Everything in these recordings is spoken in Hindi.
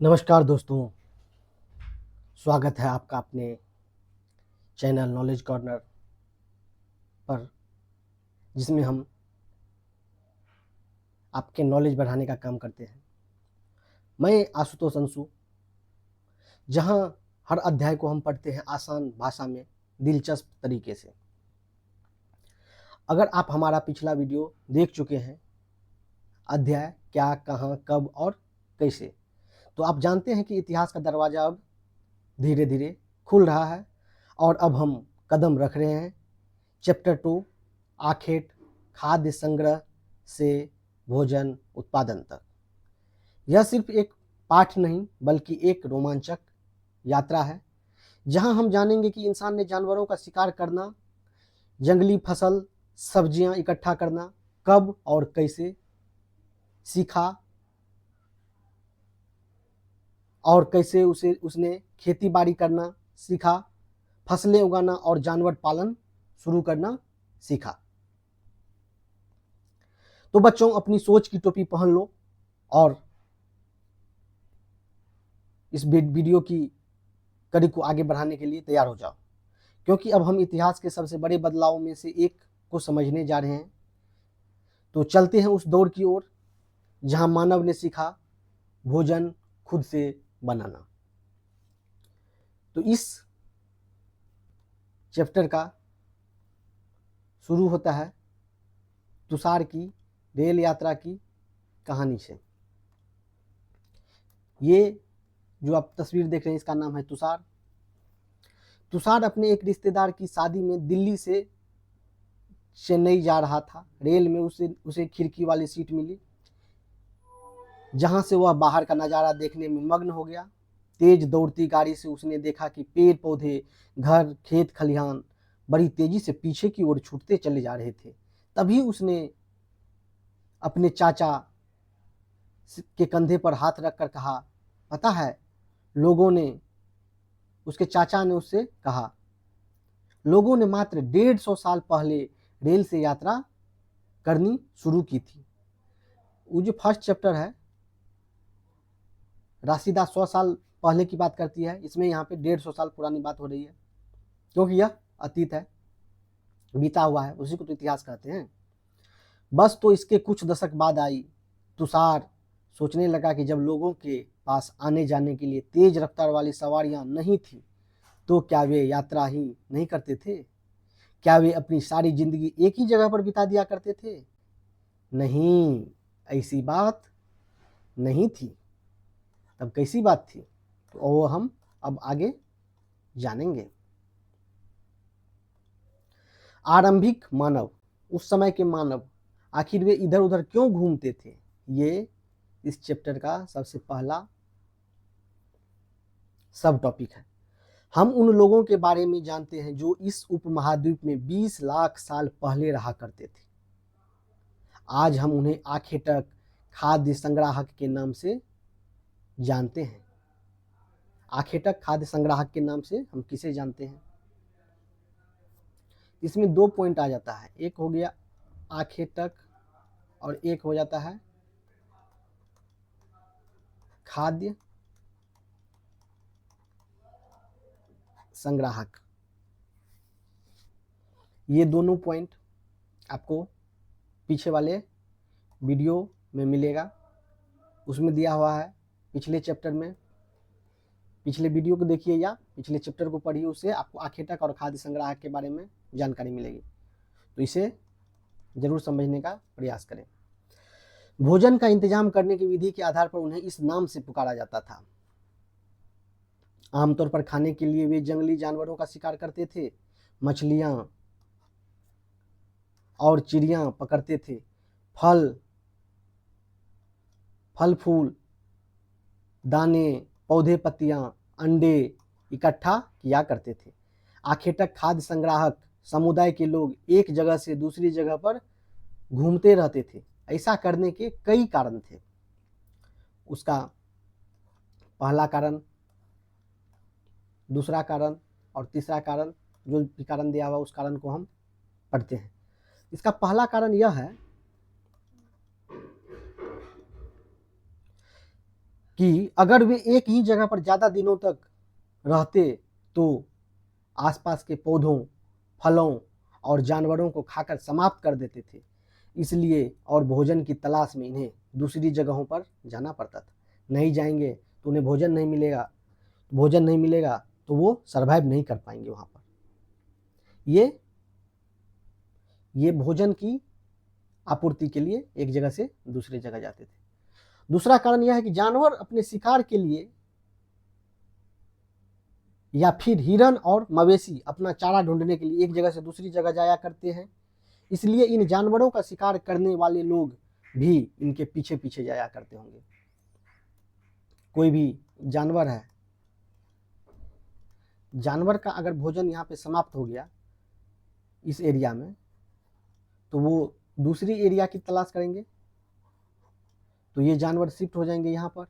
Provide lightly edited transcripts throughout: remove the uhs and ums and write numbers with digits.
नमस्कार दोस्तों, स्वागत है आपका अपने चैनल नॉलेज कॉर्नर पर, जिसमें हम आपके नॉलेज बढ़ाने का काम करते हैं। मैं आशुतोष अंशु, जहां हर अध्याय को हम पढ़ते हैं आसान भाषा में, दिलचस्प तरीके से। अगर आप हमारा पिछला वीडियो देख चुके हैं, अध्याय क्या, कहाँ, कब और कैसे, तो आप जानते हैं कि इतिहास का दरवाज़ा अब धीरे धीरे खुल रहा है और अब हम कदम रख रहे हैं चैप्टर 2 आखेट खाद्य संग्रह से भोजन उत्पादन तक। यह सिर्फ एक पाठ नहीं बल्कि एक रोमांचक यात्रा है, जहां हम जानेंगे कि इंसान ने जानवरों का शिकार करना, जंगली फसल, सब्जियां इकट्ठा करना कब और कैसे सीखा, और कैसे उसने खेती बाड़ी करना सीखा, फसलें उगाना और जानवर पालन शुरू करना सीखा। तो बच्चों, अपनी सोच की टोपी पहन लो और इस वीडियो की कड़ी को आगे बढ़ाने के लिए तैयार हो जाओ, क्योंकि अब हम इतिहास के सबसे बड़े बदलावों में से एक को समझने जा रहे हैं। तो चलते हैं उस दौर की ओर जहां मानव ने सीखा भोजन खुद से बनाना। तो इस चैप्टर का शुरू होता है तुषार की रेल यात्रा की कहानी से। ये जो आप तस्वीर देख रहे हैं, इसका नाम है तुषार। तुषार अपने एक रिश्तेदार की शादी में दिल्ली से चेन्नई जा रहा था। रेल में उसे खिड़की वाली सीट मिली, जहां से वह बाहर का नज़ारा देखने में मग्न हो गया। तेज दौड़ती गाड़ी से उसने देखा कि पेड़ पौधे, घर, खेत खलिहान बड़ी तेजी से पीछे की ओर छूटते चले जा रहे थे। तभी उसने अपने चाचा के कंधे पर हाथ रखकर कहा, पता है, लोगों ने उसके चाचा ने उससे कहा, लोगों ने मात्र 150 साल पहले रेल से यात्रा करनी शुरू की थी। वो जो फर्स्ट चैप्टर है, राशिदास 100 साल पहले की बात करती है, इसमें यहाँ पे 150 साल पुरानी बात हो रही है, क्योंकि यह अतीत है, बीता हुआ है, उसी को तो इतिहास कहते हैं। बस तो इसके कुछ दशक बाद आई। तुषार सोचने लगा कि जब लोगों के पास आने जाने के लिए तेज रफ्तार वाली सवारियां नहीं थी, तो क्या वे यात्रा ही नहीं करते थे? क्या वे अपनी सारी जिंदगी एक ही जगह पर बिता दिया करते थे? नहीं, ऐसी बात नहीं थी। तब कैसी बात थी? तो वो हम अब आगे जानेंगे। आरंभिक मानव, उस समय के मानव, आखिर वे इधर उधर क्यों घूमते थे? ये इस चैप्टर का सबसे पहला सब टॉपिक है। हम उन लोगों के बारे में जानते हैं जो इस उपमहाद्वीप में 20 लाख साल पहले रहा करते थे। आज हम उन्हें आखेटक खाद्य संग्राहक के नाम से जानते हैं। आखेटक खाद्य संग्राहक के नाम से हम किसे जानते हैं? इसमें 2 पॉइंट आ जाता है, एक हो गया आखेटक और एक हो जाता है खाद्य संग्राहक। ये दोनों पॉइंट आपको पीछे वाले वीडियो में मिलेगा, उसमें दिया हुआ है। पिछले चैप्टर में, पिछले वीडियो को देखिए या पिछले चैप्टर को पढ़िए, उससे आपको आखेटक और खाद्य संग्राहक के बारे में जानकारी मिलेगी। तो इसे जरूर समझने का प्रयास करें। भोजन का इंतजाम करने की विधि के आधार पर उन्हें इस नाम से पुकारा जाता था। आमतौर पर खाने के लिए वे जंगली जानवरों का शिकार करते थे, मछलियां और चिड़ियां पकड़ते थे, फल फूल, दाने, पौधे, पत्तियां, अंडे इकट्ठा किया करते थे। आखेटक खाद्य संग्राहक समुदाय के लोग एक जगह से दूसरी जगह पर घूमते रहते थे। ऐसा करने के कई कारण थे। उसका पहला कारण, दूसरा कारण और तीसरा कारण, जो भी कारण दिया हुआ उस कारण को हम पढ़ते हैं। इसका पहला कारण यह है कि अगर वे एक ही जगह पर ज़्यादा दिनों तक रहते तो आसपास के पौधों, फलों और जानवरों को खाकर समाप्त कर देते थे। इसलिए और भोजन की तलाश में इन्हें दूसरी जगहों पर जाना पड़ता था। नहीं जाएंगे तो उन्हें भोजन नहीं मिलेगा तो वो सर्वाइव नहीं कर पाएंगे वहाँ पर। ये भोजन की आपूर्ति के लिए एक जगह से दूसरी जगह जाते थे। दूसरा कारण यह है कि जानवर अपने शिकार के लिए या फिर हिरन और मवेशी अपना चारा ढूंढने के लिए एक जगह से दूसरी जगह जाया करते हैं। इसलिए इन जानवरों का शिकार करने वाले लोग भी इनके पीछे पीछे जाया करते होंगे। कोई भी जानवर है, जानवर का अगर भोजन यहाँ पे समाप्त हो गया इस एरिया में, तो वो दूसरी एरिया की तलाश करेंगे, तो ये जानवर शिफ्ट हो जाएंगे यहाँ पर,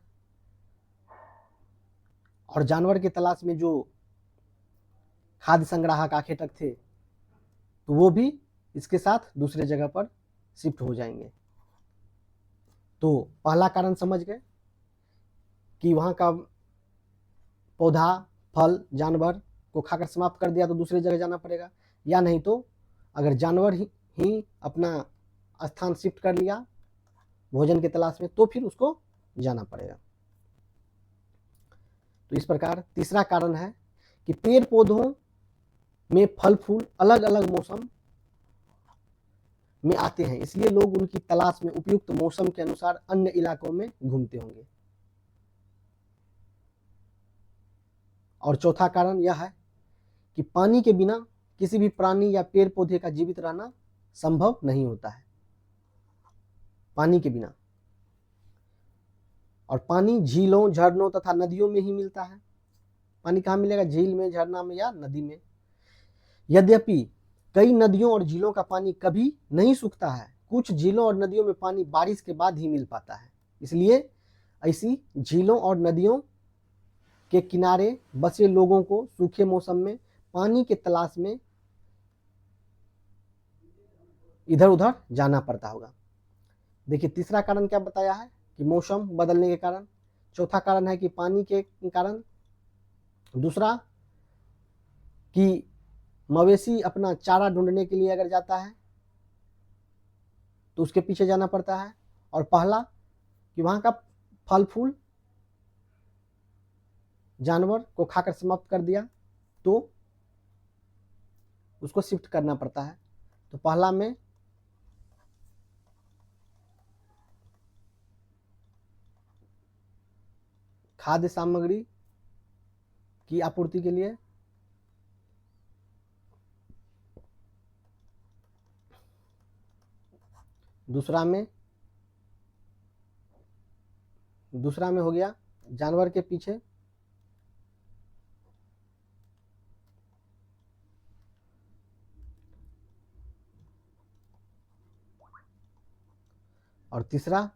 और जानवर की तलाश में जो खाद्य संग्राहक आखेटक थे तो वो भी इसके साथ दूसरे जगह पर शिफ्ट हो जाएंगे। तो पहला कारण समझ गए कि वहाँ का पौधा, फल, जानवर को खाकर समाप्त कर दिया तो दूसरी जगह जाना पड़ेगा, या नहीं तो अगर जानवर ही अपना स्थान शिफ्ट कर लिया भोजन की तलाश में तो फिर उसको जाना पड़ेगा। तो इस प्रकार तीसरा कारण है कि पेड़ पौधों में फल फूल अलग अलग मौसम में आते हैं, इसलिए लोग उनकी तलाश में उपयुक्त मौसम के अनुसार अन्य इलाकों में घूमते होंगे। और चौथा कारण यह है कि पानी के बिना किसी भी प्राणी या पेड़ पौधे का जीवित रहना संभव नहीं होता है, पानी के बिना। और पानी झीलों, झरनों तथा नदियों में ही मिलता है। पानी कहाँ मिलेगा? झील में, झरना में या नदी में। यद्यपि कई नदियों और झीलों का पानी कभी नहीं सूखता है, कुछ झीलों और नदियों में पानी बारिश के बाद ही मिल पाता है। इसलिए ऐसी झीलों और नदियों के किनारे बसे लोगों को सूखे मौसम में पानी की तलाश में इधर उधर जाना पड़ता होगा। देखिए तीसरा कारण क्या बताया है कि मौसम बदलने के कारण। चौथा कारण है कि पानी के कारण। दूसरा कि मवेशी अपना चारा ढूंढने के लिए अगर जाता है तो उसके पीछे जाना पड़ता है। और पहला कि वहाँ का फल फूल जानवर को खाकर समाप्त कर दिया तो उसको शिफ्ट करना पड़ता है। तो पहला में खाद्य सामग्री की आपूर्ति के लिए, दूसरा में हो गया जानवर के पीछे, और तीसरा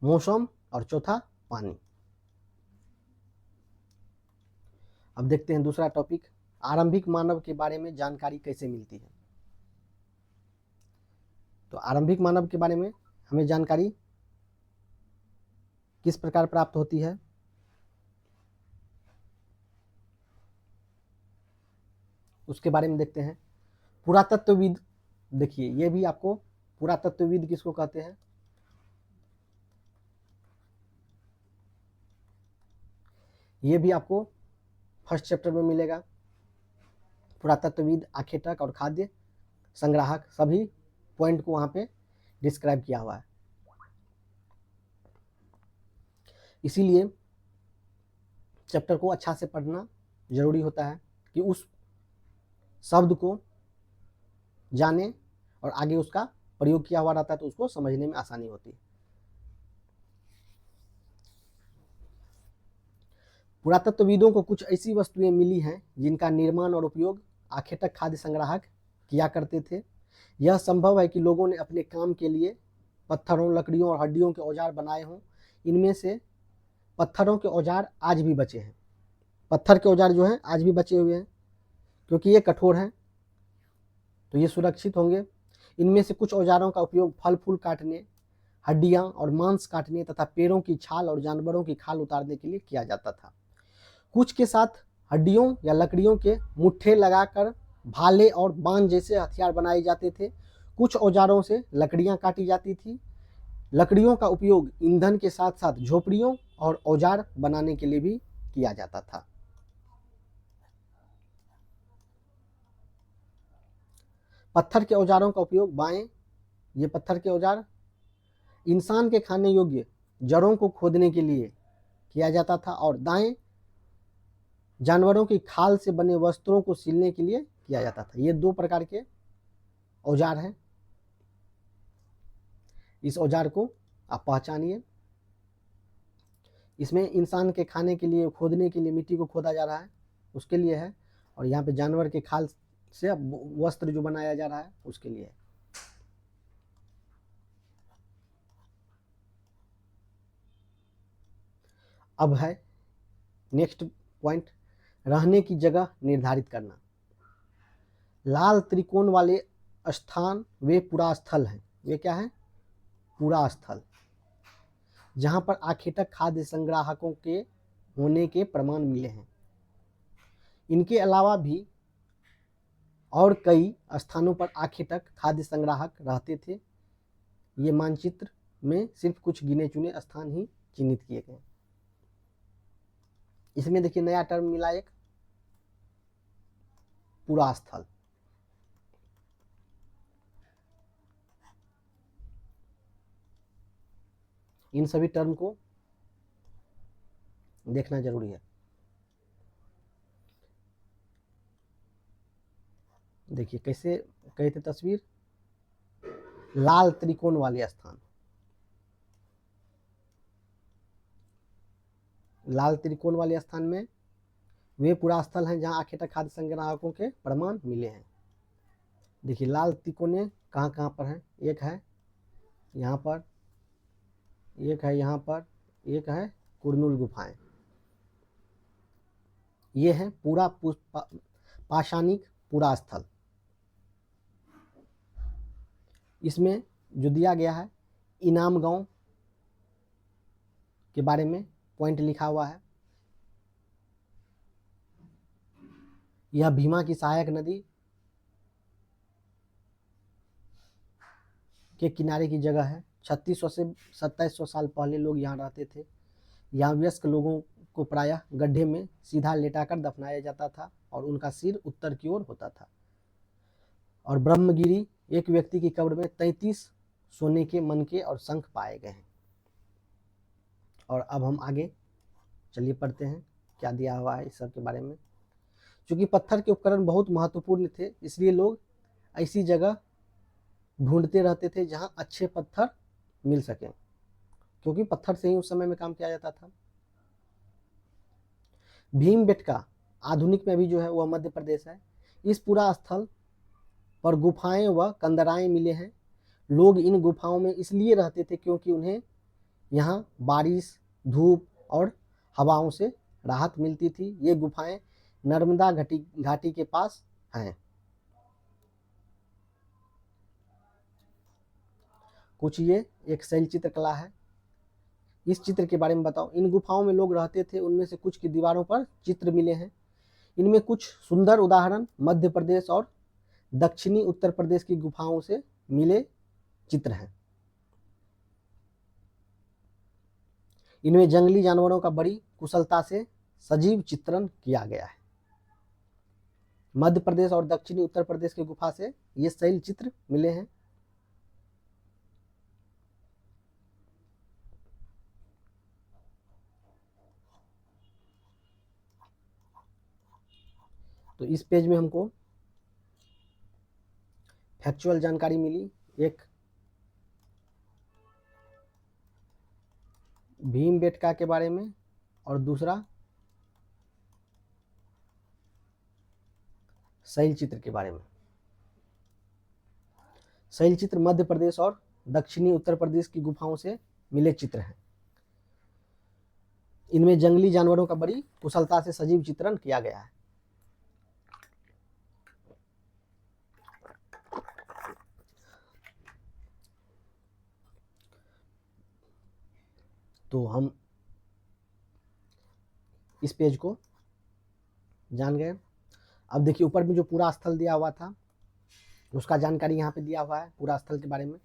मौसम, और चौथा पानी। अब देखते हैं दूसरा टॉपिक, आरंभिक मानव के बारे में जानकारी कैसे मिलती है। तो आरंभिक मानव के बारे में हमें जानकारी किस प्रकार प्राप्त होती है? उसके बारे में देखते हैं। पुरातत्वविद, देखिए ये भी आपको, पुरातत्वविद किसको कहते हैं? ये भी आपको फर्स्ट चैप्टर में मिलेगा। पुरातत्वविद, आखेटक और खाद्य संग्राहक, सभी पॉइंट को वहां पे डिस्क्राइब किया हुआ है। इसीलिए चैप्टर को अच्छा से पढ़ना जरूरी होता है कि उस शब्द को जाने और आगे उसका प्रयोग किया हुआ रहता है तो उसको समझने में आसानी होती है। पुरातत्वविदों को कुछ ऐसी वस्तुएं मिली हैं जिनका निर्माण और उपयोग आखेटक खाद्य संग्राहक किया करते थे। यह संभव है कि लोगों ने अपने काम के लिए पत्थरों, लकड़ियों और हड्डियों के औजार बनाए हों। इनमें से पत्थरों के औजार आज भी बचे हैं। पत्थर के औजार जो हैं आज भी बचे हुए हैं क्योंकि ये कठोर हैं तो ये सुरक्षित होंगे। इनमें से कुछ औजारों का उपयोग फल फूल काटने, हड्डियां और मांस काटने तथा पैरों की छाल और जानवरों की खाल उतारने के लिए किया जाता था। कुछ के साथ हड्डियों या लकड़ियों के मुट्ठे लगाकर भाले और बाण जैसे हथियार बनाए जाते थे। कुछ औजारों से लकड़ियां काटी जाती थी। लकड़ियों का उपयोग ईंधन के साथ साथ झोपड़ियों और औजार बनाने के लिए भी किया जाता था। पत्थर के औजारों का उपयोग बाएं, ये पत्थर के औजार इंसान के खाने योग्य जड़ों को खोदने के लिए किया जाता था, और दाएं जानवरों की खाल से बने वस्त्रों को सिलने के लिए किया जाता था। ये दो प्रकार के औजार हैं। इस औजार को आप पहचानिए। इसमें इंसान के खाने के लिए, खोदने के लिए मिट्टी को खोदा जा रहा है, उसके लिए है, और यहाँ पे जानवर के खाल से वस्त्र जो बनाया जा रहा है उसके लिए है। अब है नेक्स्ट पॉइंट, रहने की जगह निर्धारित करना। लाल त्रिकोण वाले स्थान वे पुरा स्थल हैं। वे क्या है? पुरा स्थल, जहां पर आखेटक खाद्य संग्राहकों के होने के प्रमाण मिले हैं। इनके अलावा भी और कई स्थानों पर आखेटक खाद्य संग्राहक रहते थे। ये मानचित्र में सिर्फ कुछ गिने चुने स्थान ही चिन्हित किए गए। इसमें देखिए नया टर्म मिला एक, पुरा स्थल। इन सभी टर्म को देखना जरूरी है। देखिए कैसे कहे थे तस्वीर, लाल त्रिकोण वाले स्थान। लाल त्रिकोण वाले स्थान में वे पुरा स्थल हैं जहां आखेटक खाद्य संग्राहकों के प्रमाण मिले हैं। देखिए लाल त्रिकोणे कहाँ कहाँ पर हैं? एक है यहाँ पर, एक है यहाँ पर, एक है कुरनुल गुफाएं। ये है पूरा पाषाणिक पुरा स्थल। इसमें जो दिया गया है इनाम गांव के बारे में पॉइंट लिखा हुआ है। यह भीमा की सहायक नदी के किनारे की जगह है। 3600 से 2700 साल पहले लोग यहाँ रहते थे। यहाँ वयस्क लोगों को प्रायः गड्ढे में सीधा लेटाकर दफनाया जाता था और उनका सिर उत्तर की ओर होता था। और ब्रह्मगिरी एक व्यक्ति की कब्र में 33 सोने के मनके और शंख पाए गए हैं। और अब हम आगे चलिए पढ़ते हैं क्या दिया हुआ है इस सब के बारे में। चूंकि पत्थर के उपकरण बहुत महत्वपूर्ण थे, इसलिए लोग ऐसी जगह ढूंढते रहते थे जहां अच्छे पत्थर मिल सके, क्योंकि पत्थर से ही उस समय में काम किया जाता था। भीमबेटका आधुनिक में भी जो है वह मध्य प्रदेश है। इस पूरा स्थल पर गुफाएं व कंदराएं मिले हैं। लोग इन गुफाओं में इसलिए रहते थे क्योंकि उन्हें यहाँ बारिश, धूप और हवाओं से राहत मिलती थी। ये गुफाएं नर्मदा घाटी के पास हैं। कुछ ये एक शैल चित्रकला है। इस चित्र के बारे में बताओ। इन गुफाओं में लोग रहते थे, उनमें से कुछ की दीवारों पर चित्र मिले हैं। इनमें कुछ सुंदर उदाहरण मध्य प्रदेश और दक्षिणी उत्तर प्रदेश की गुफाओं से मिले चित्र हैं। इनमें जंगली जानवरों का बड़ी कुशलता से सजीव चित्रण किया गया है। मध्य प्रदेश और दक्षिणी उत्तर प्रदेश की गुफा से ये शैल चित्र मिले हैं। तो इस पेज में हमको फैक्चुअल जानकारी मिली। एक भीमबेटका के बारे में और दूसरा शैल चित्र के बारे में। शैल चित्र मध्य प्रदेश और दक्षिणी उत्तर प्रदेश की गुफाओं से मिले चित्र हैं। इनमें जंगली जानवरों का बड़ी कुशलता से सजीव चित्रण किया गया है। तो हम इस पेज को जान गए। अब देखिए ऊपर में जो पूरा स्थल दिया हुआ था उसका जानकारी यहाँ पे दिया हुआ है पूरा स्थल के बारे में।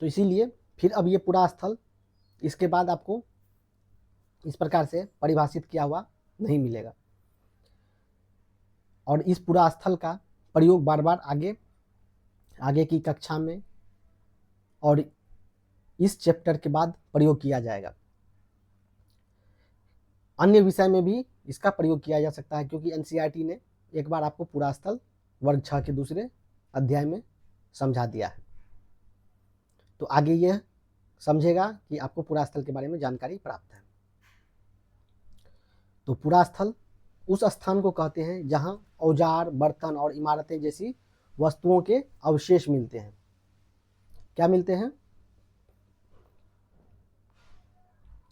तो इसीलिए फिर अब ये पूरा स्थल इसके बाद आपको इस प्रकार से परिभाषित किया हुआ नहीं मिलेगा, और इस पूरा स्थल का प्रयोग बार बार आगे की कक्षा में और इस चैप्टर के बाद प्रयोग किया जाएगा। अन्य विषय में भी इसका प्रयोग किया जा सकता है, क्योंकि एनसीईआरटी ने एक बार आपको पूरा स्थल वर्ग 6 के दूसरे अध्याय में समझा दिया है। तो आगे यह समझेगा कि आपको पूरा स्थल के बारे में जानकारी प्राप्त है। तो पूरा स्थल उस स्थान को कहते हैं जहां औजार, बर्तन और इमारतें जैसी वस्तुओं के अवशेष मिलते हैं। क्या मिलते हैं?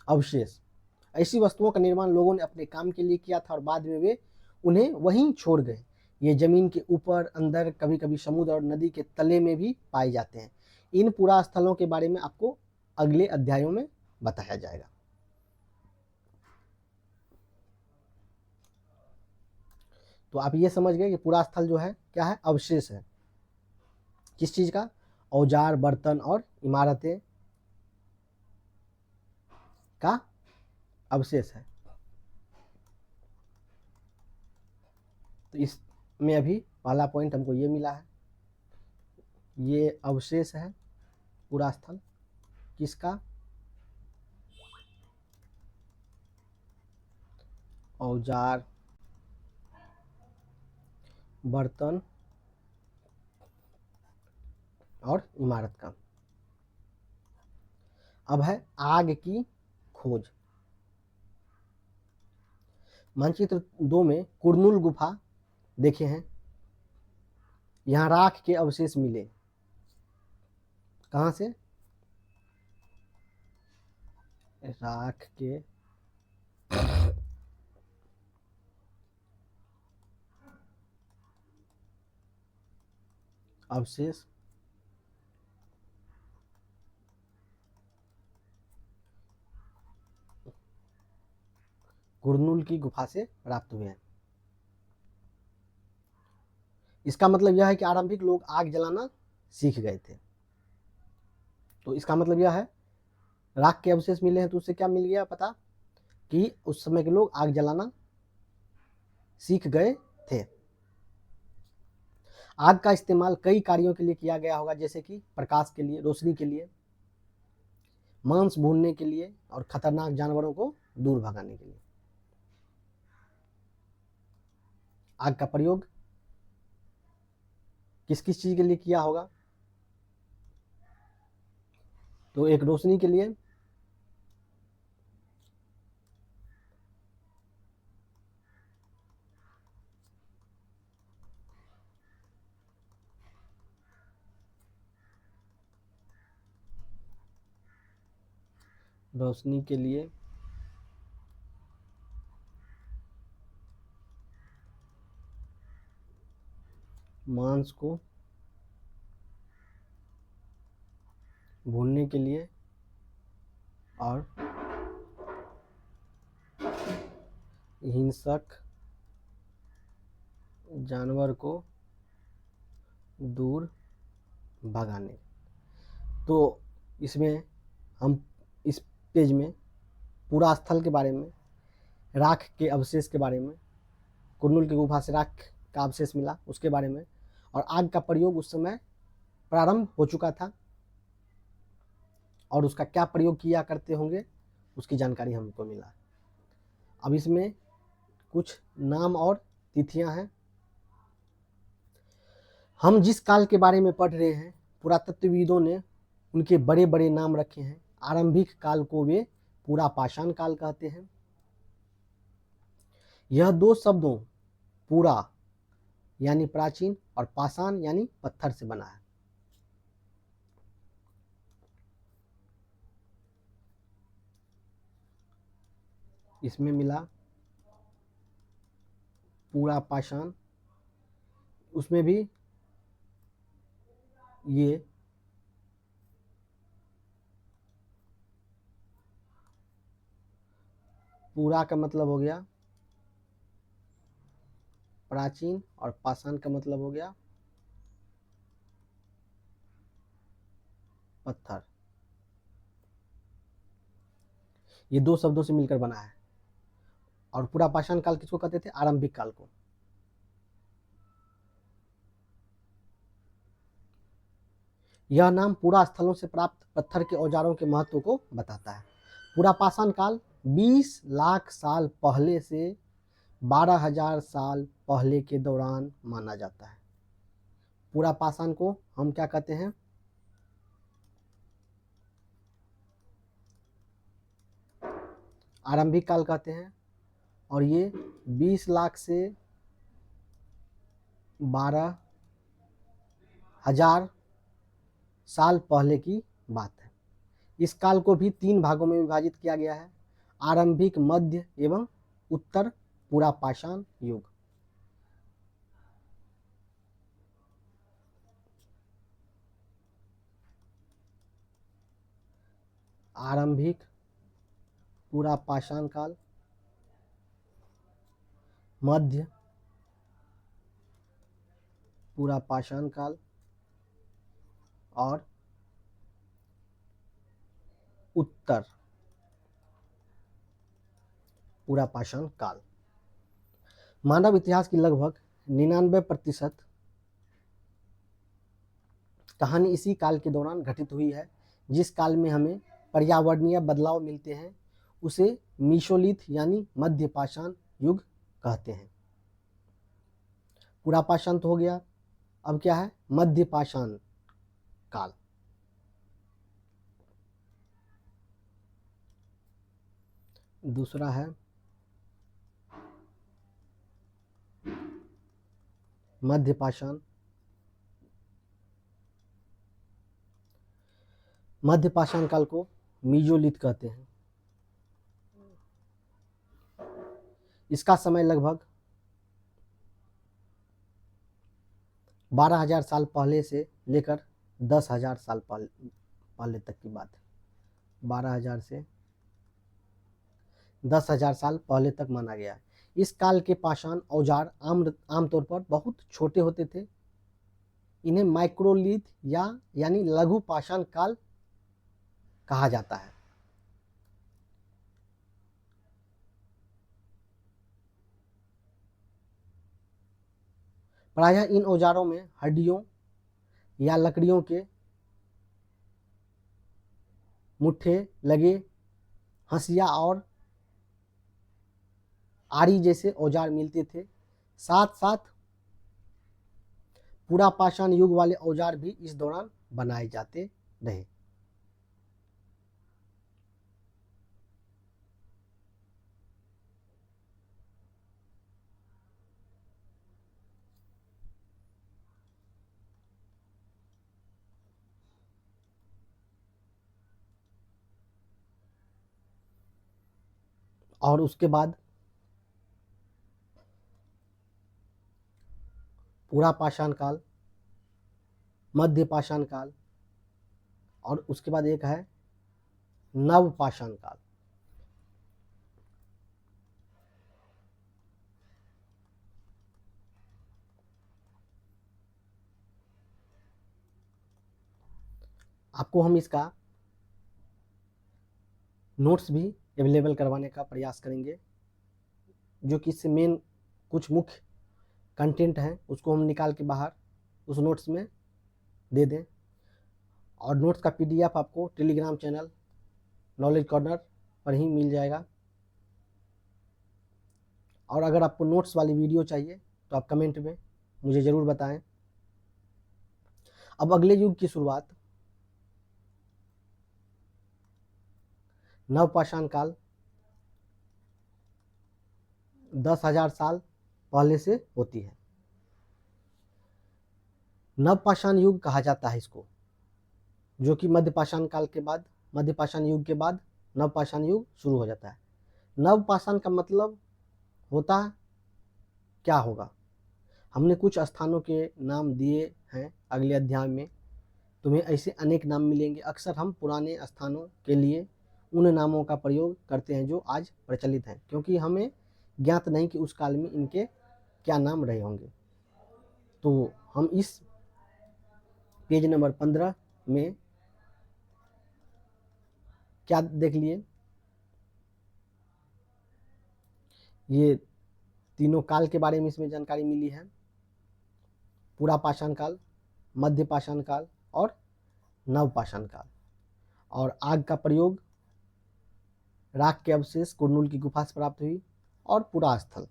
अवशेष। ऐसी वस्तुओं का निर्माण लोगों ने अपने काम के लिए किया था और बाद में वे उन्हें वहीं छोड़ गए। ये जमीन के ऊपर, अंदर, कभी कभी समुद्र और नदी के तले में भी पाए जाते हैं। इन पुरा स्थलों के बारे में आपको अगले अध्यायों में बताया जाएगा। तो आप ये समझ गए कि पूरा स्थल जो है क्या है? अवशेष है। किस चीज का? औजार, बर्तन और इमारतें का अवशेष है। तो इसमें अभी पहला पॉइंट हमको ये मिला है, ये अवशेष है पूरा स्थल। किसका? औजार, बर्तन और इमारत का। अब है आग की खोज। मानचित्र 2 में कुरनूल गुफा देखे हैं, यहाँ राख के अवशेष मिले। कहाँ से? राख के अवशेष कुरनूल की गुफा से प्राप्त हुए हैं। इसका मतलब यह है कि आरंभिक लोग आग जलाना सीख गए थे। तो इसका मतलब यह है राख के अवशेष मिले हैं, तो उससे क्या मिल गया पता? कि उस समय के लोग आग जलाना सीख गए थे। आग का इस्तेमाल कई कार्यों के लिए किया गया होगा, जैसे कि प्रकाश के लिए, रोशनी के लिए, मांस भूनने के लिए और खतरनाक जानवरों को दूर भगाने के लिए। आग का प्रयोग किस किस चीज के लिए किया होगा? तो एक रोशनी के लिए, रोशनी के लिए, मांस को भूनने के लिए और हिंसक जानवर को दूर भगाने। तो इसमें हम इस पेज में पूरा स्थल के बारे में, राख के अवशेष के बारे में, कुरनूल की गुफा से राख का अवशेष मिला उसके बारे में, और आग का प्रयोग उस समय प्रारंभ हो चुका था और उसका क्या प्रयोग किया करते होंगे उसकी जानकारी हमको मिला। अब इसमें कुछ नाम और तिथियां हैं। हम जिस काल के बारे में पढ़ रहे हैं, पुरातत्वविदों ने उनके बड़े बड़े नाम रखे हैं। आरंभिक काल को वे पूरा पाषाण काल कहते हैं। यह दो शब्दों पूरा यानी प्राचीन और पाषाण यानी पत्थर से बना है। इसमें मिला पूरा पाषाण, उसमें भी ये पूरा का मतलब हो गया प्राचीन और पाषाण का मतलब हो गया पत्थर। ये दो शब्दों से मिलकर बना है। और पूरा पाषाण काल किसको कहते थे? आरंभिक काल को। यह नाम पूरा स्थलों से प्राप्त पत्थर के औजारों के महत्व को बताता है। पूरा पाषाण काल 20 लाख साल पहले से 12,000 साल पहले के दौरान माना जाता है। पूरा पाषाण को हम क्या कहते हैं? आरंभिक काल कहते हैं। और ये 20 लाख से 12,000 साल पहले की बात है। इस काल को भी 3 भागों में विभाजित किया गया है: आरंभिक, मध्य एवं उत्तर पूरा पाषाण युग। आरंभिक पूरा पाषाण काल, मध्य पूरा पाषाण काल और उत्तर पूरा पाषाण काल। मानव इतिहास की लगभग 99% कहानी इसी काल के दौरान घटित हुई है। जिस काल में हमें पर्यावरणीय बदलाव मिलते हैं उसे मीसोलिथ यानी मध्य पाषाण युग कहते हैं। पूरा पाषाण तो हो गया, अब क्या है? मध्य पाषाण काल। दूसरा है मध्य पाषाण। मध्य पाषाण काल को मीसोलिथ कहते हैं। इसका समय लगभग 12,000 साल पहले से लेकर 10,000 साल पहले तक की बात है। 12,000 से 10,000 साल पहले तक माना गया है। इस काल के पाषाण औजार आमतौर पर बहुत छोटे होते थे। इन्हें माइक्रोलिथ यानी लघु पाषाण काल कहा जाता है। प्रायः इन औजारों में हड्डियों या लकड़ियों के मुट्ठे लगे हंसिया और आरी जैसे औजार मिलते थे। साथ साथ पूरा पाषाण युग वाले औजार भी इस दौरान बनाए जाते रहे। और उसके बाद पूरा पाषाण काल, मध्य पाषाण काल और उसके बाद एक है नव पाषाण काल। आपको हम इसका नोट्स भी अवेलेबल करवाने का प्रयास करेंगे, जो कि इससे मेन कुछ मुख्य कंटेंट हैं उसको हम निकाल के बाहर उस नोट्स में दे दें। और नोट्स का PDF आपको टेलीग्राम चैनल नॉलेज कॉर्नर पर ही मिल जाएगा। और अगर आपको नोट्स वाली वीडियो चाहिए तो आप कमेंट में मुझे ज़रूर बताएं। अब अगले युग की शुरुआत नव पाषाण काल 10,000 साल पहले से होती है। नव पाषाण युग कहा जाता है इसको, जो कि मध्य पाषाण काल के बाद, मध्य पाषाण युग के बाद नव पाषाण युग शुरू हो जाता है। नव पाषाण का मतलब होता है क्या होगा? हमने कुछ स्थानों के नाम दिए हैं अगले अध्याय में। तुम्हें ऐसे अनेक नाम मिलेंगे। अक्सर हम पुराने स्थानों के लिए उन नामों का प्रयोग करते हैं जो आज प्रचलित हैं, क्योंकि हमें ज्ञात नहीं कि उस काल में इनके क्या नाम रहे होंगे। तो हम इस पेज नंबर 15 में क्या देख लिए, ये तीनों काल के बारे में इसमें जानकारी मिली है, पूरा पाषाण काल, मध्य पाषाण काल और नव पाषाण काल। और आग का प्रयोग राख के अवशेष कुरनूल की गुफा से प्राप्त हुई। और पुरास्थल,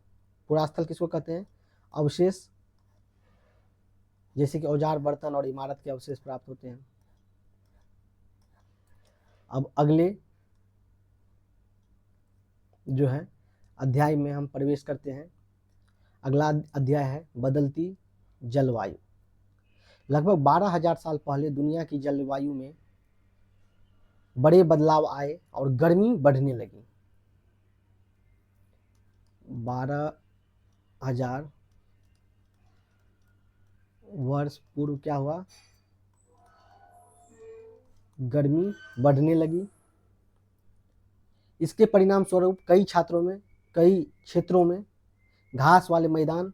पुरास्थल किसको कहते हैं, अवशेष जैसे कि औजार, बर्तन और इमारत के अवशेष प्राप्त होते हैं। अब अगले जो है अध्याय में हम प्रवेश करते हैं। अगला अध्याय है बदलती जलवायु। लगभग 12,000 साल पहले दुनिया की जलवायु में बड़े बदलाव आए और गर्मी बढ़ने लगी। 12,000 वर्ष पूर्व क्या हुआ, गर्मी बढ़ने लगी। इसके परिणाम स्वरूप कई क्षेत्रों में घास वाले मैदान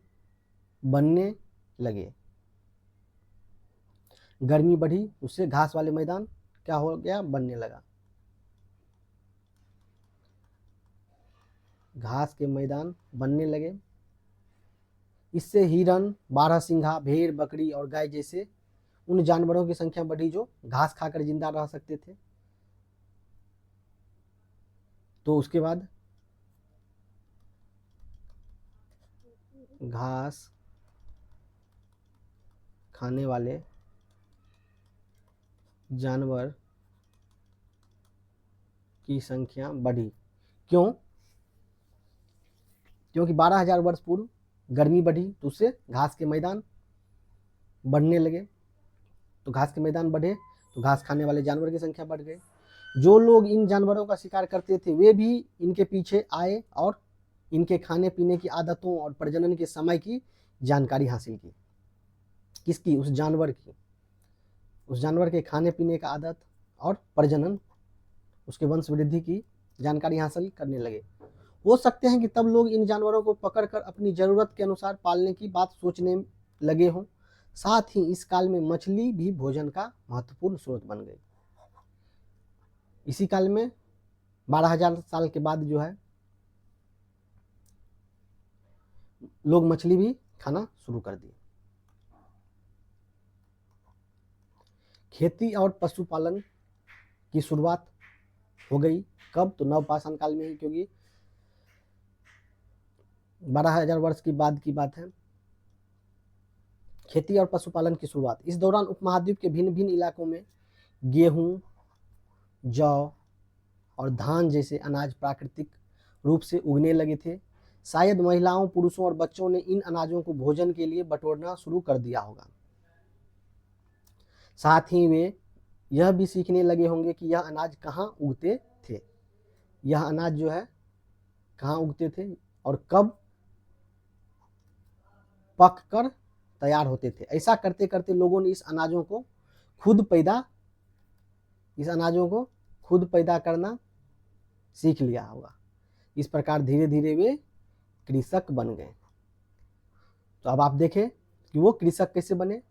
बनने लगे। गर्मी बढ़ी, उससे घास वाले मैदान क्या हो गया, बनने लगा। घास के मैदान बनने लगे। इससे हिरन, बारहसिंघा, भेड़, बकरी और गाय जैसे उन जानवरों की संख्या बढ़ी जो घास खाकर जिंदा रह सकते थे। तो उसके बाद घास खाने वाले जानवर की संख्या बढ़ी। क्यों? क्योंकि 12,000 वर्ष पूर्व गर्मी बढ़ी तो उससे घास के मैदान बढ़ने लगे। तो घास के मैदान बढ़े तो घास खाने वाले जानवर की संख्या बढ़ गई। जो लोग इन जानवरों का शिकार करते थे वे भी इनके पीछे आए और इनके खाने पीने की आदतों और प्रजनन के समय की जानकारी हासिल की। किसकी? उस जानवर की। उस जानवर के खाने पीने का आदत और प्रजनन, उसके वंश वृद्धि की जानकारी हासिल करने लगे। हो सकते हैं कि तब लोग इन जानवरों को पकड़कर अपनी जरूरत के अनुसार पालने की बात सोचने लगे हों। साथ ही इस काल में मछली भी भोजन का महत्वपूर्ण स्रोत बन गई। इसी काल में 12,000 साल के बाद जो है लोग मछली भी खाना शुरू कर दिए। खेती और पशुपालन की शुरुआत हो गई। कब? तो नवपाषाण काल में ही, क्योंकि 12,000 वर्ष की बाद की बात है। खेती और पशुपालन की शुरुआत। इस दौरान उपमहाद्वीप के भिन्न भिन्न इलाकों में गेहूं, जौ और धान जैसे अनाज प्राकृतिक रूप से उगने लगे थे। शायद महिलाओं, पुरुषों और बच्चों ने इन अनाजों को भोजन के लिए बटोरना शुरू कर दिया होगा। साथ ही वे यह भी सीखने लगे होंगे कि यह अनाज कहाँ उगते थे, यह अनाज जो है कहाँ उगते थे और कब पक कर तैयार होते थे। ऐसा करते करते लोगों ने इस अनाजों को खुद पैदा करना सीख लिया होगा। इस प्रकार धीरे धीरे वे कृषक बन गए। तो अब आप देखें कि वो कृषक कैसे बने।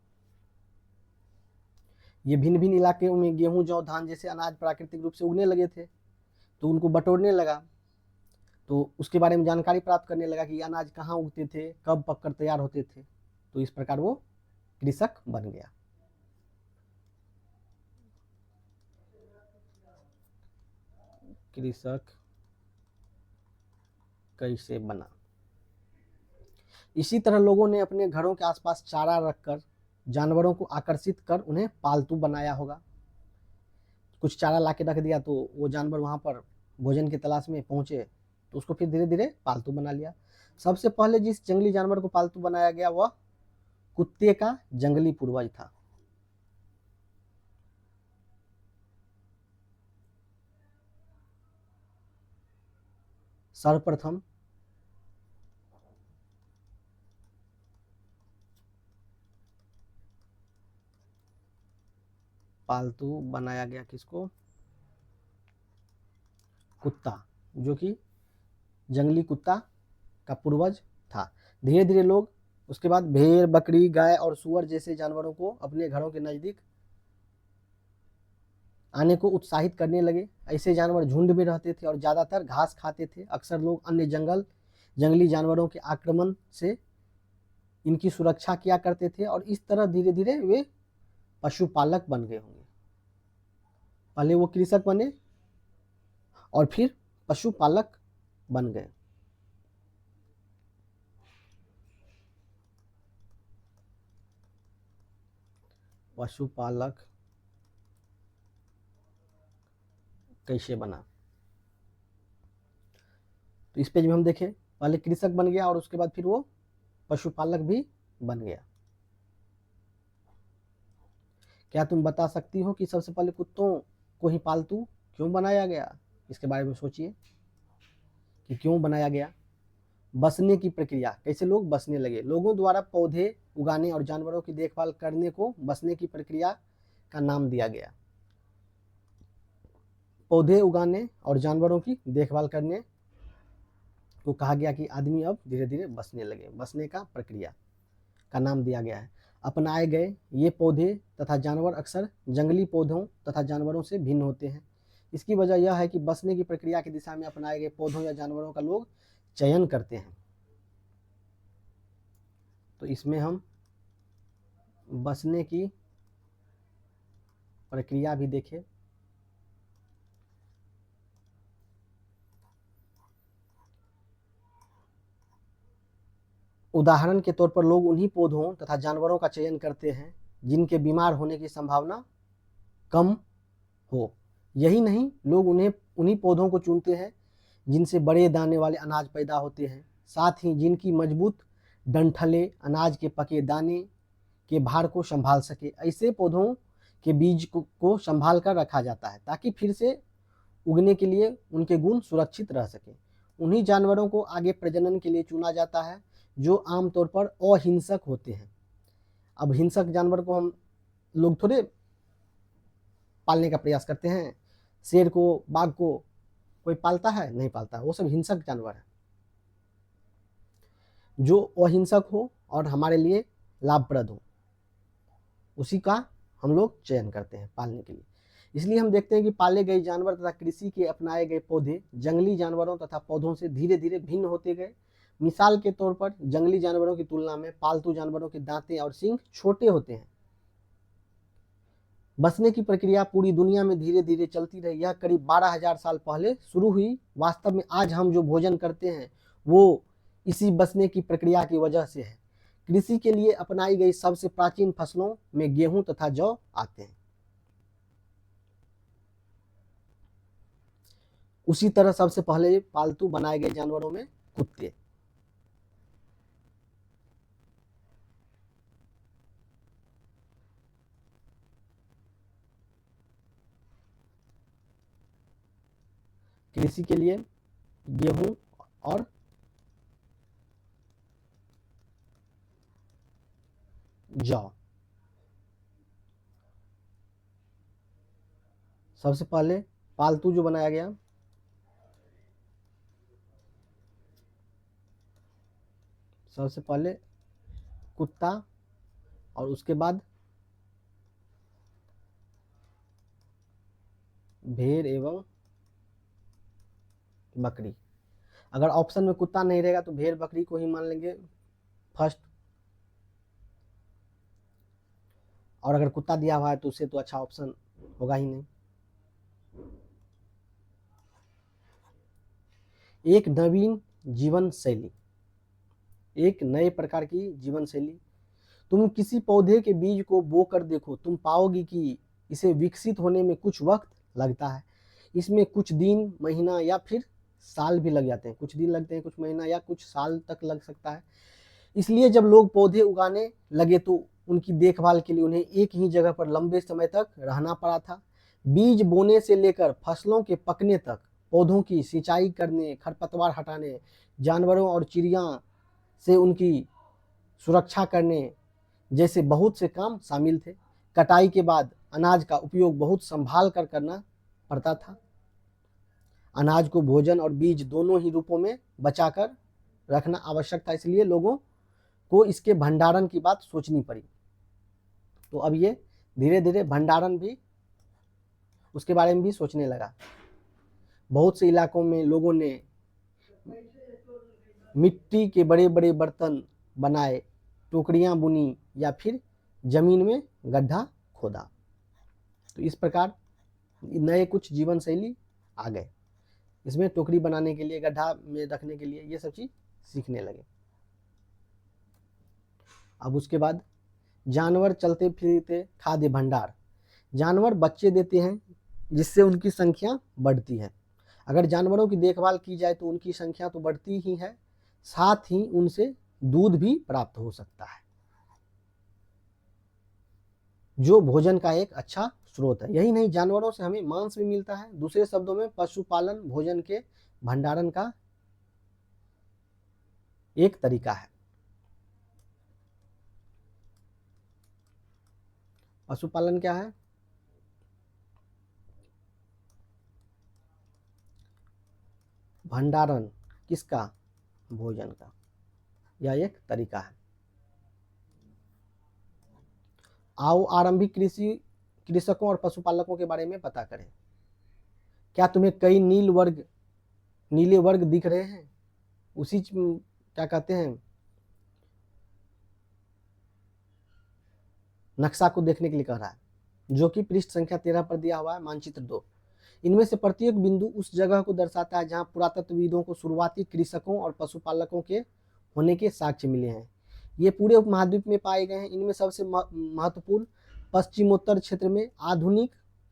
ये भिन्न भिन्न इलाके में गेहूं, जौ, धान जैसे अनाज प्राकृतिक रूप से उगने लगे थे तो उनको बटोरने लगा। तो उसके बारे में जानकारी प्राप्त करने लगा कि अनाज कहाँ उगते थे, कब पककर तैयार होते थे। तो इस प्रकार वो कृषक बन गया। कृषक कैसे बना? इसी तरह लोगों ने अपने घरों के आसपास चारा रखकर जानवरों को आकर्षित कर उन्हें पालतू बनाया होगा। कुछ चारा ला के रख दिया तो वो जानवर वहां पर भोजन की तलाश में पहुंचे तो उसको फिर धीरे धीरे पालतू बना लिया। सबसे पहले जिस जंगली जानवर को पालतू बनाया गया वह कुत्ते का जंगली पूर्वज था। सर्वप्रथम पालतू बनाया गया किसको? कुत्ता, जो कि जंगली कुत्ता का पूर्वज था। धीरे धीरे लोग उसके बाद भेड़, बकरी, गाय और सूअर जैसे जानवरों को अपने घरों के नज़दीक आने को उत्साहित करने लगे। ऐसे जानवर झुंड में रहते थे और ज़्यादातर घास खाते थे। अक्सर लोग अन्य जंगली जानवरों के आक्रमण से इनकी सुरक्षा किया करते थे और इस तरह धीरे धीरे वे पशुपालक बन गए होंगे। पहले वो कृषक बने और फिर पशुपालक बन गए। पशुपालक कैसे बना, तो इस पेज में हम देखें, पहले कृषक बन गया और उसके बाद फिर वो पशुपालक भी बन गया। क्या तुम बता सकती हो कि सबसे पहले कुत्तों को ही पालतू क्यों बनाया गया? इसके बारे में सोचिए कि क्यों बनाया गया। बसने की प्रक्रिया, कैसे लोग बसने लगे। लोगों द्वारा पौधे उगाने और जानवरों की देखभाल करने को बसने की प्रक्रिया का नाम दिया गया। पौधे उगाने और जानवरों की देखभाल करने को कहा गया कि आदमी अब धीरे धीरे बसने लगे। बसने का प्रक्रिया का नाम दिया गया है। अपनाए गए ये पौधे तथा जानवर अक्सर जंगली पौधों तथा जानवरों से भिन्न होते हैं। इसकी वजह यह है कि बसने की प्रक्रिया की दिशा में अपनाए गए पौधों या जानवरों का लोग चयन करते हैं। तो इसमें हम बसने की प्रक्रिया भी देखें। उदाहरण के तौर पर लोग उन्हीं पौधों तथा जानवरों का चयन करते हैं जिनके बीमार होने की संभावना कम हो। यही नहीं, लोग उन्हीं पौधों को चुनते हैं जिनसे बड़े दाने वाले अनाज पैदा होते हैं, साथ ही जिनकी मजबूत डंठलें अनाज के पके दाने के भार को संभाल सके। ऐसे पौधों के बीज को संभाल कर रखा जाता है ताकि फिर से उगने के लिए उनके गुण सुरक्षित रह सके। उन्हीं जानवरों को आगे प्रजनन के लिए चुना जाता है जो आमतौर पर अहिंसक होते हैं। अब हिंसक जानवर को हम लोग थोड़े पालने का प्रयास करते हैं। शेर को, बाघ को कोई पालता है? नहीं पालता। वो सब हिंसक जानवर है। जो अहिंसक हो और हमारे लिए लाभप्रद हो, उसी का हम लोग चयन करते हैं पालने के लिए। इसलिए हम देखते हैं कि पाले गए जानवर तथा कृषि के अपनाए गए पौधे जंगली जानवरों तथा पौधों से धीरे धीरे भिन्न होते गए। मिसाल के तौर पर जंगली जानवरों की तुलना में पालतू जानवरों के दांतें और सींग छोटे होते हैं। बसने की प्रक्रिया पूरी दुनिया में धीरे धीरे चलती रही। यह करीब 12,000 साल पहले शुरू हुई। वास्तव में आज हम जो भोजन करते हैं वो इसी बसने की प्रक्रिया की वजह से है। कृषि के लिए अपनाई गई सबसे प्राचीन फसलों में गेहूं तथा जौ आते हैं। उसी तरह सबसे पहले पालतू बनाए गए जानवरों में कुत्ते। कृषि के लिए गेहूं और जौ। सबसे पहले पालतू जो बनाया गया, सबसे पहले कुत्ता और उसके बाद भेड़ एवं बकरी। अगर ऑप्शन में कुत्ता नहीं रहेगा तो भेड़ बकरी को ही मान लेंगे फर्स्ट, और अगर कुत्ता दिया हुआ है तो उससे तो अच्छा ऑप्शन होगा ही नहीं। एक नवीन जीवन शैली, एक नए प्रकार की जीवन शैली। तुम किसी पौधे के बीज को बो कर देखो, तुम पाओगी कि इसे विकसित होने में कुछ वक्त लगता है। इसमें कुछ दिन, महीना या फिर साल भी लग जाते हैं। कुछ दिन लगते हैं, कुछ महीना या कुछ साल तक लग सकता है। इसलिए जब लोग पौधे उगाने लगे तो उनकी देखभाल के लिए उन्हें एक ही जगह पर लंबे समय तक रहना पड़ा था। बीज बोने से लेकर फसलों के पकने तक पौधों की सिंचाई करने, खरपतवार हटाने, जानवरों और चिड़िया से उनकी सुरक्षा करने जैसे बहुत से काम शामिल थे। कटाई के बाद अनाज का उपयोग बहुत संभाल कर करना पड़ता था। अनाज को भोजन और बीज दोनों ही रूपों में बचाकर रखना आवश्यक था, इसलिए लोगों को इसके भंडारण की बात सोचनी पड़ी। तो अब ये धीरे धीरे भंडारण भी, उसके बारे में भी सोचने लगा। बहुत से इलाकों में लोगों ने मिट्टी के बड़े बड़े बर्तन बनाए, टोकरियां बुनी या फिर जमीन में गड्ढा खोदा। तो इस प्रकार नए कुछ जीवन शैली आ गए, इसमें टोकरी बनाने के लिए, गड्ढा में रखने के लिए, ये सब चीज सीखने लगे। अब उसके बाद जानवर चलते फिरते खाद्य भंडार। जानवर बच्चे देते हैं जिससे उनकी संख्या बढ़ती है। अगर जानवरों की देखभाल की जाए तो उनकी संख्या तो बढ़ती ही है, साथ ही उनसे दूध भी प्राप्त हो सकता है, जो भोजन का एक अच्छा स्रोत है। यही नहीं, जानवरों से हमें मांस भी मिलता है। दूसरे शब्दों में पशुपालन भोजन के भंडारण का एक तरीका है। पशुपालन क्या है? भंडारण किसका? भोजन का। यह एक तरीका है। आओ आरंभिक कृषकों और पशुपालकों के बारे में पता करें। क्या तुम्हें कई नीले वर्ग दिख रहे हैं? उसी क्या कहते हैं, नक्शा को देखने के लिए कह रहा है, जो कि पृष्ठ संख्या 13 पर दिया हुआ है, मानचित्र 2। इनमें से प्रत्येक बिंदु उस जगह को दर्शाता है जहां पुरातत्वविदों को शुरुआती कृषकों और पशुपालकों के होने के साक्ष्य मिले हैं। ये पूरे उपमहाद्वीप में पाए गए हैं। इनमें सबसे महत्वपूर्ण पश्चिमोत्तर क्षेत्र में, आधुनिक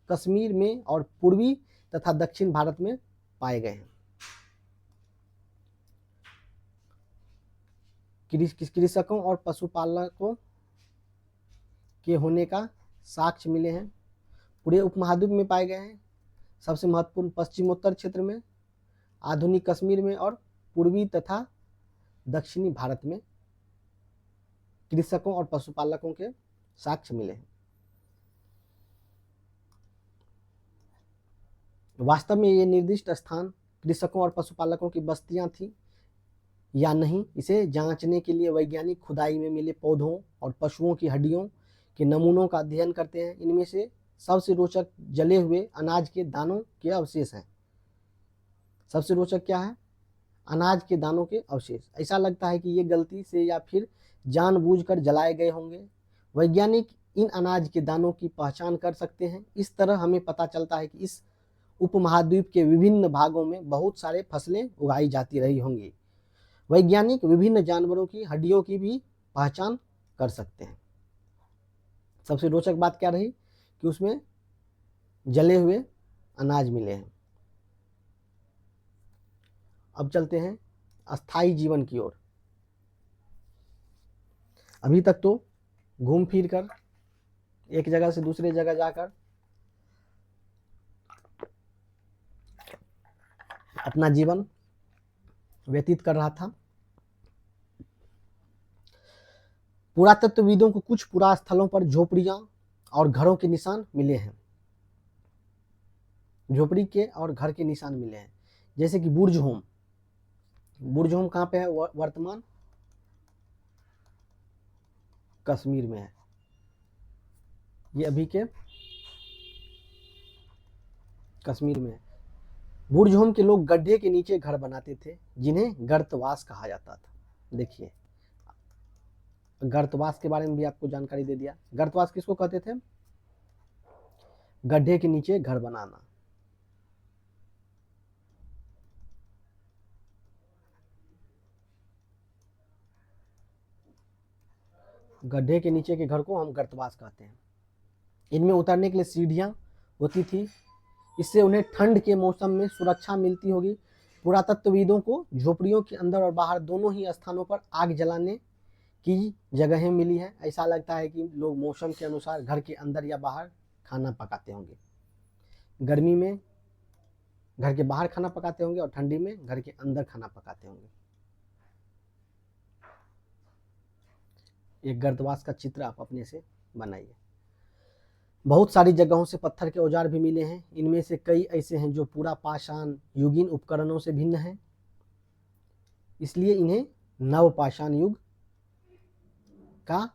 कश्मीर में और पूर्वी तथा दक्षिण भारत में पाए गए हैं। कृषकों और पशुपालकों के होने का साक्ष्य मिले हैं, पूरे उपमहाद्वीप में पाए गए हैं। सबसे महत्वपूर्ण पश्चिमोत्तर क्षेत्र में, आधुनिक कश्मीर में और पूर्वी तथा दक्षिणी भारत में कृषकों और पशुपालकों के साक्ष्य मिले हैं। वास्तव में ये निर्दिष्ट स्थान कृषकों और पशुपालकों की बस्तियां थी या नहीं, इसे जांचने के लिए वैज्ञानिक खुदाई में मिले पौधों और पशुओं की हड्डियों के नमूनों का अध्ययन करते हैं। इनमें से सबसे रोचक जले हुए अनाज के दानों के अवशेष हैं। सबसे रोचक क्या है? अनाज के दानों के अवशेष। ऐसा लगता है कि ये गलती से या फिर जानबूझकर जलाए गए होंगे। वैज्ञानिक इन अनाज के दानों की पहचान कर सकते हैं। इस तरह हमें पता चलता है कि इस उपमहाद्वीप के विभिन्न भागों में बहुत सारे फसलें उगाई जाती रही होंगी। वैज्ञानिक विभिन्न जानवरों की हड्डियों की भी पहचान कर सकते हैं। सबसे रोचक बात क्या रही कि उसमें जले हुए अनाज मिले हैं। अब चलते हैं अस्थाई जीवन की ओर। अभी तक तो घूम फिर कर एक जगह से दूसरे जगह जाकर अपना जीवन व्यतीत कर रहा था। पुरातत्वविदों को कुछ पुरा स्थलों पर झोपड़ियां और घरों के निशान मिले हैं। झोपड़ी के और घर के निशान मिले हैं, जैसे कि बुर्ज होम। बुर्ज होम कहाँ पे है? वर्तमान कश्मीर में है। ये अभी के कश्मीर में है। बुर्ज होम के लोग गड्ढे के नीचे घर बनाते थे, जिन्हें गर्तवास कहा जाता था। देखिए, गर्तवास के बारे में भी आपको जानकारी दे दिया। गर्तवास किसको कहते थे? गड्ढे के नीचे घर बनाना। गड्ढे के नीचे के घर को हम गर्तवास कहते हैं। इनमें उतरने के लिए सीढ़ियां होती थी, इससे उन्हें ठंड के मौसम में सुरक्षा मिलती होगी। पुरातत्वविदों को झोपड़ियों के अंदर और बाहर दोनों ही स्थानों पर आग जलाने की जगहें मिली है। ऐसा लगता है कि लोग मौसम के अनुसार घर के अंदर या बाहर खाना पकाते होंगे। गर्मी में घर के बाहर खाना पकाते होंगे और ठंडी में घर के अंदर खाना पकाते होंगे। एक गर्तवास का चित्र आप अपने से बनाइए। बहुत सारी जगहों से पत्थर के औजार भी मिले हैं। इनमें से कई ऐसे हैं जो पूरा पाषाण युगीन उपकरणों से भिन्न हैं, इसलिए इन्हें नवपाषाण युग का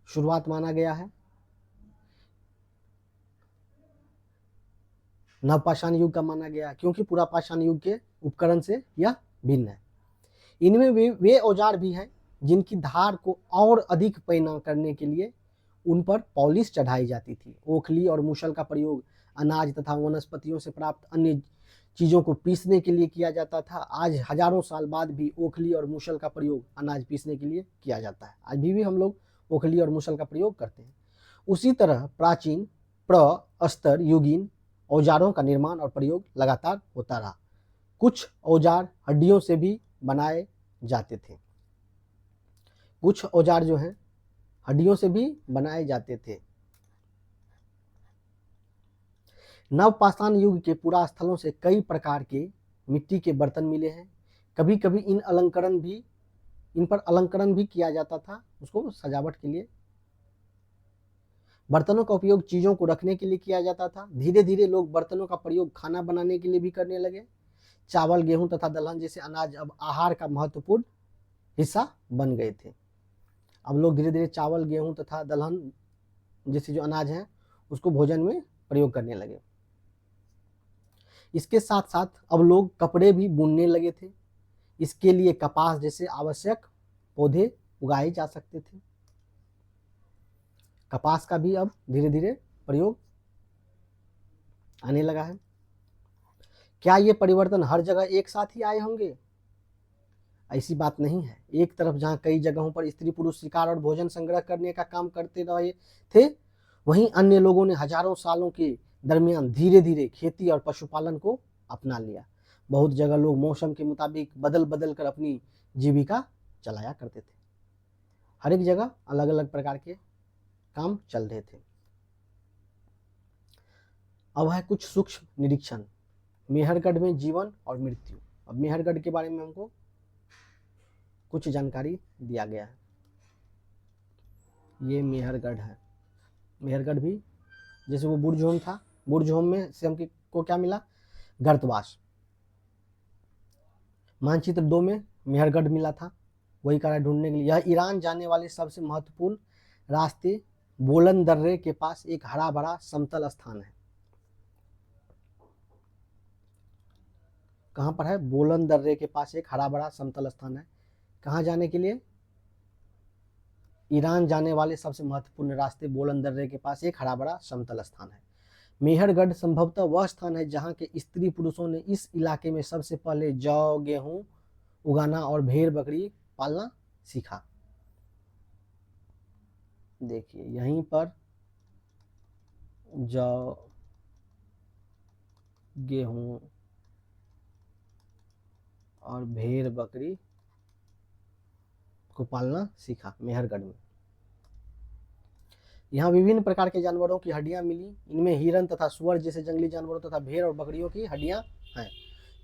शुरुआत माना गया है। नवपाषाण युग का माना गया क्योंकि पूरा पाषाण युग के उपकरण से यह भिन्न है। इनमें वे औजार भी हैं जिनकी धार को और अधिक पैना करने के लिए उन पर पॉलिश चढ़ाई जाती थी। ओखली और मूसल का प्रयोग अनाज तथा वनस्पतियों से प्राप्त अन्य चीज़ों को पीसने के लिए किया जाता था। आज हजारों साल बाद भी ओखली और मूसल का प्रयोग अनाज पीसने के लिए किया जाता है। आज भी हम लोग ओखली और मूसल का प्रयोग करते हैं। उसी तरह प्राचीन प्रस्तर युगीन औजारों का निर्माण और प्रयोग लगातार होता रहा। कुछ औजार हड्डियों से भी बनाए जाते थे। कुछ औजार जो हैं हड्डियों से भी बनाए जाते थे। नवपाषाण युग के पुरा स्थलों से कई प्रकार के मिट्टी के बर्तन मिले हैं। कभी कभी इन पर अलंकरण भी किया जाता था, उसको सजावट के लिए। बर्तनों का उपयोग चीजों को रखने के लिए किया जाता था। धीरे धीरे लोग बर्तनों का प्रयोग खाना बनाने के लिए भी करने लगे। चावल, गेहूं तथा दलहन जैसे अनाज अब आहार का महत्वपूर्ण हिस्सा बन गए थे। अब लोग धीरे धीरे चावल, गेहूं तथा दलहन जैसे जो अनाज हैं उसको भोजन में प्रयोग करने लगे। इसके साथ साथ अब लोग कपड़े भी बुनने लगे थे। इसके लिए कपास जैसे आवश्यक पौधे उगाए जा सकते थे। कपास का भी अब धीरे धीरे प्रयोग आने लगा है। क्या ये परिवर्तन हर जगह एक साथ ही आए होंगे? ऐसी बात नहीं है। एक तरफ जहां कई जगहों पर स्त्री पुरुष शिकार और भोजन संग्रह करने का काम करते रहे थे, वहीं अन्य लोगों ने हजारों सालों के दरमियान धीरे धीरे खेती और पशुपालन को अपना लिया। बहुत जगह लोग मौसम के मुताबिक बदल बदल कर अपनी जीविका चलाया करते थे। हर एक जगह अलग अलग प्रकार के काम चल रहे थे। अब है कुछ सूक्ष्म निरीक्षण। मेहरगढ़ में जीवन और मृत्यु। अब मेहरगढ़ के बारे में हमको कुछ जानकारी दिया गया है। ये मेहरगढ़ है। मेहरगढ़ भी जैसे वो बुर्ज था, बुर्ज में से हमको क्या मिला? गर्तवास। मानचित्र 2 में मेहरगढ़ मिला था, वही कार्य ढूंढने के लिए। यह ईरान जाने वाले सबसे महत्वपूर्ण रास्ते बोलन दर्रे के पास एक हरा भरा समतल स्थान है। कहाँ पर है? बोलन दर्रे के पास एक हरा भरा समतल स्थान है। कहाँ जाने के लिए? ईरान जाने वाले सबसे महत्वपूर्ण रास्ते बोलन दर्रे के पास एक हरा भरा समतल स्थान है। मेहरगढ़ संभवतः वह स्थान है जहाँ के स्त्री पुरुषों ने इस इलाके में सबसे पहले जौ, गेहूं उगाना और भेड़ बकरी पालना सीखा। देखिए यहीं पर जौ, गेहूं और भेड़ बकरी को पालना सीखा मेहरगढ़ में। यहाँ विभिन्न प्रकार के जानवरों की हड्डियां मिली। इनमें हिरन तथा सुअर जैसे जंगली जानवरों तथा भेड़ और बकरियों की हड्डियां हैं।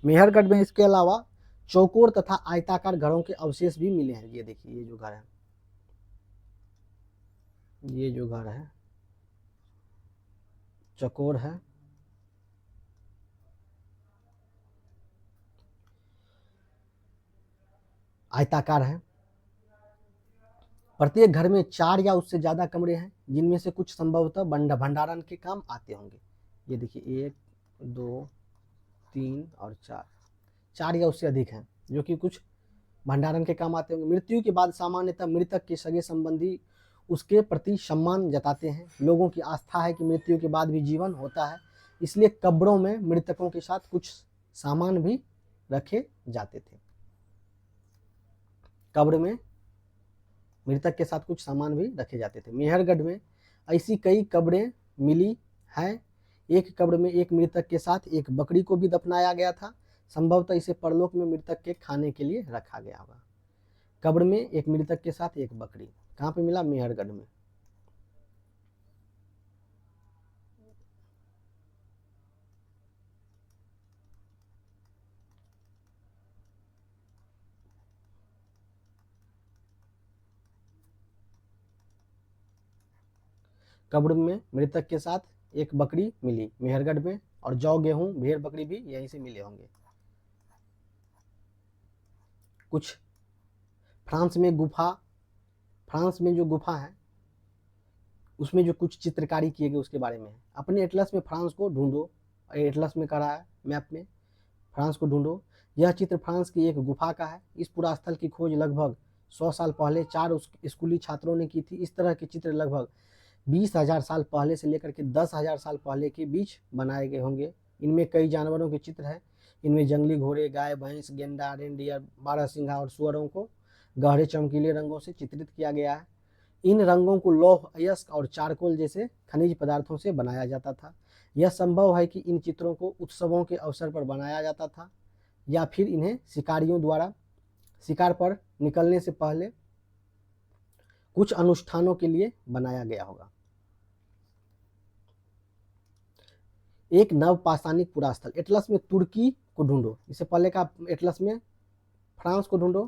मेहरगढ़ में इसके अलावा चौकोर तथा आयताकार घरों के अवशेष भी मिले हैं। ये देखिए, ये जो घर है, ये जो घर है चौकोर है, आयताकार है। प्रत्येक घर में 4 या उससे ज्यादा कमरे हैं, जिनमें से कुछ संभवतः भंडारण के काम आते होंगे। ये देखिए 1, 2, 3 और 4 या उससे अधिक हैं जो कि कुछ भंडारण के काम आते होंगे। मृत्यु के बाद सामान्यतः मृतक के सगे संबंधी उसके प्रति सम्मान जताते हैं। लोगों की आस्था है कि मृत्यु के बाद भी जीवन होता है, इसलिए कब्रों में मृतकों के साथ कुछ सामान भी रखे जाते थे। कब्र में मृतक के साथ कुछ सामान भी रखे जाते थे। मेहरगढ़ में ऐसी कई कब्रें मिली हैं। एक कब्र में एक मृतक के साथ एक बकरी को भी दफनाया गया था। संभवतः इसे परलोक में मृतक के खाने के लिए रखा गया होगा। कब्र में एक मृतक के साथ एक बकरी कहाँ पे मिला? मेहरगढ़ में। कब्र में मृतक के साथ एक बकरी मिली मेहरगढ़ में, और जौ गेहूं भेड़ बकरी भी यहीं से मिले होंगे। कुछ फ्रांस में जो गुफा है उसमें जो कुछ चित्रकारी किए गए उसके बारे में है। अपने एटलस में फ्रांस को ढूंढो, एटलस में करा है मैप में, फ्रांस को ढूंढो। यह चित्र फ्रांस की एक गुफा का है। इस पुरास्थल की खोज लगभग 100 साल पहले 4 स्कूली छात्रों ने की थी। इस तरह के चित्र लगभग 20,000 साल पहले से लेकर के 10,000 साल पहले के बीच बनाए गए होंगे। इनमें कई जानवरों के चित्र हैं। इनमें जंगली घोड़े, गाय, भैंस, गेंडा, रेनडियर, बारहसिंगा और सुअरों को गहरे चमकीले रंगों से चित्रित किया गया है। इन रंगों को लौह अयस्क और चारकोल जैसे खनिज पदार्थों से बनाया जाता था। यह संभव है कि इन चित्रों को उत्सवों के अवसर पर बनाया जाता था या फिर इन्हें शिकारियों द्वारा शिकार पर निकलने से पहले कुछ अनुष्ठानों के लिए बनाया गया होगा। एक नवपाषाणिक पुरास्थल, एटलस में तुर्की को ढूंढो। इससे पहले का एटलस में फ्रांस को ढूंढो,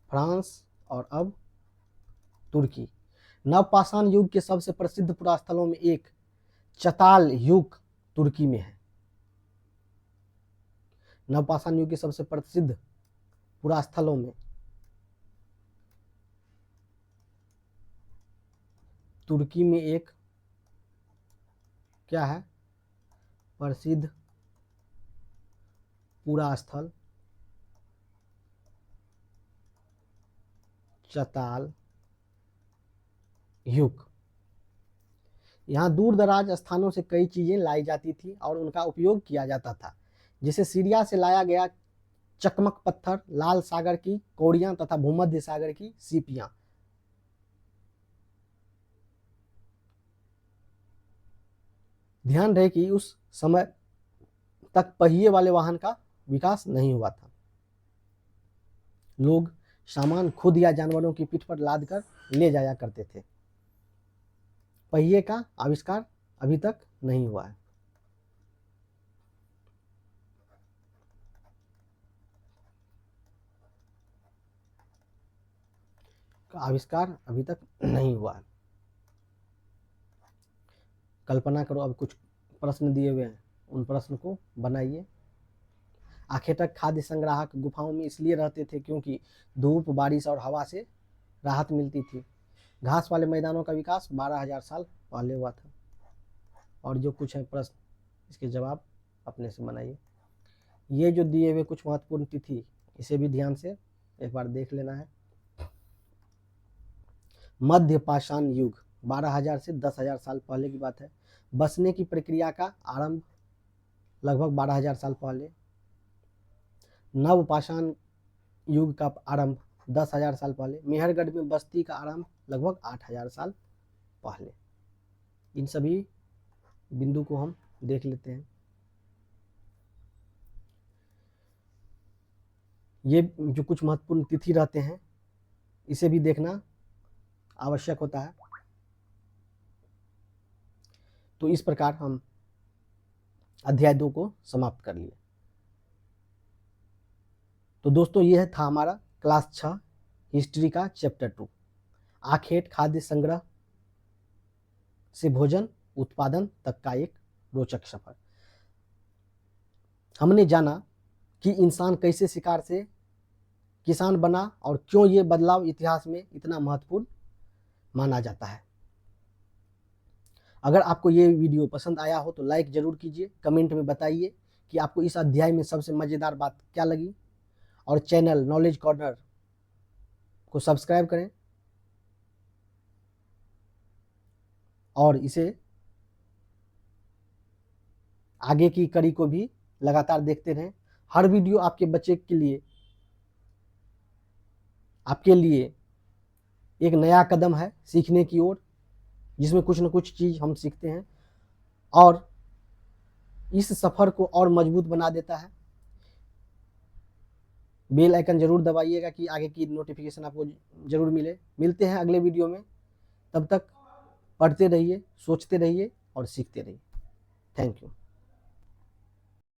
फ्रांस और अब तुर्की। नवपाषाण युग के सबसे प्रसिद्ध पुरास्थलों में एक चताल युग तुर्की में है। नवपाषाण युग के सबसे प्रसिद्ध पुरास्थलों में तुर्की में एक क्या है प्रसिद्ध पुरास्थल चताल युग। यहाँ दूर दराज स्थानों से कई चीजें लाई जाती थी और उनका उपयोग किया जाता था, जैसे सीरिया से लाया गया चकमक पत्थर, लाल सागर की कौड़ियां तथा भूमध्य सागर की सीपियां। ध्यान रहे कि उस समय तक पहिए वाले वाहन का विकास नहीं हुआ था। लोग सामान खुद या जानवरों की पीठ पर लादकर ले जाया करते थे। पहिए का आविष्कार अभी तक नहीं हुआ है। आविष्कार अभी तक नहीं हुआ है। कल्पना करो, अब कुछ प्रश्न दिए हुए हैं, उन प्रश्न को बनाइए। आखेटक खाद्य संग्राहक गुफाओं में इसलिए रहते थे क्योंकि धूप, बारिश और हवा से राहत मिलती थी। घास वाले मैदानों का विकास 12,000 साल पहले हुआ था। और जो कुछ है प्रश्न, इसके जवाब अपने से बनाइए। ये जो दिए हुए कुछ महत्वपूर्ण तिथि, इसे भी ध्यान से एक बार देख लेना है। मध्य पाषाण युग 12,000 से 10,000 साल पहले की बात है। बसने की प्रक्रिया का आरंभ लगभग 12,000 साल पहले। नवपाषाण युग का आरंभ 10,000 साल पहले। मेहरगढ़ में बस्ती का आरंभ लगभग 8,000 साल पहले। इन सभी बिंदु को हम देख लेते हैं। ये जो कुछ महत्वपूर्ण तिथि रहते हैं, इसे भी देखना आवश्यक होता है। तो इस प्रकार हम अध्याय 2 को समाप्त कर लिए। तो दोस्तों, यह था हमारा क्लास 6 हिस्ट्री का चैप्टर 2, आखेट खाद्य संग्रह से भोजन उत्पादन तक का एक रोचक सफर। हमने जाना कि इंसान कैसे शिकार से किसान बना और क्यों ये बदलाव इतिहास में इतना महत्वपूर्ण माना जाता है। अगर आपको ये वीडियो पसंद आया हो तो लाइक जरूर कीजिए, कमेंट में बताइए कि आपको इस अध्याय में सबसे मज़ेदार बात क्या लगी, और चैनल नॉलेज कॉर्नर को सब्सक्राइब करें और इसे आगे की कड़ी को भी लगातार देखते रहें। हर वीडियो आपके बच्चे के लिए, आपके लिए एक नया कदम है सीखने की ओर, जिसमें कुछ न कुछ चीज़ हम सीखते हैं और इस सफ़र को और मजबूत बना देता है। बेल आइकन जरूर दबाइएगा कि आगे की नोटिफिकेशन आपको जरूर मिले। मिलते हैं अगले वीडियो में, तब तक पढ़ते रहिए, सोचते रहिए और सीखते रहिए। Thank you.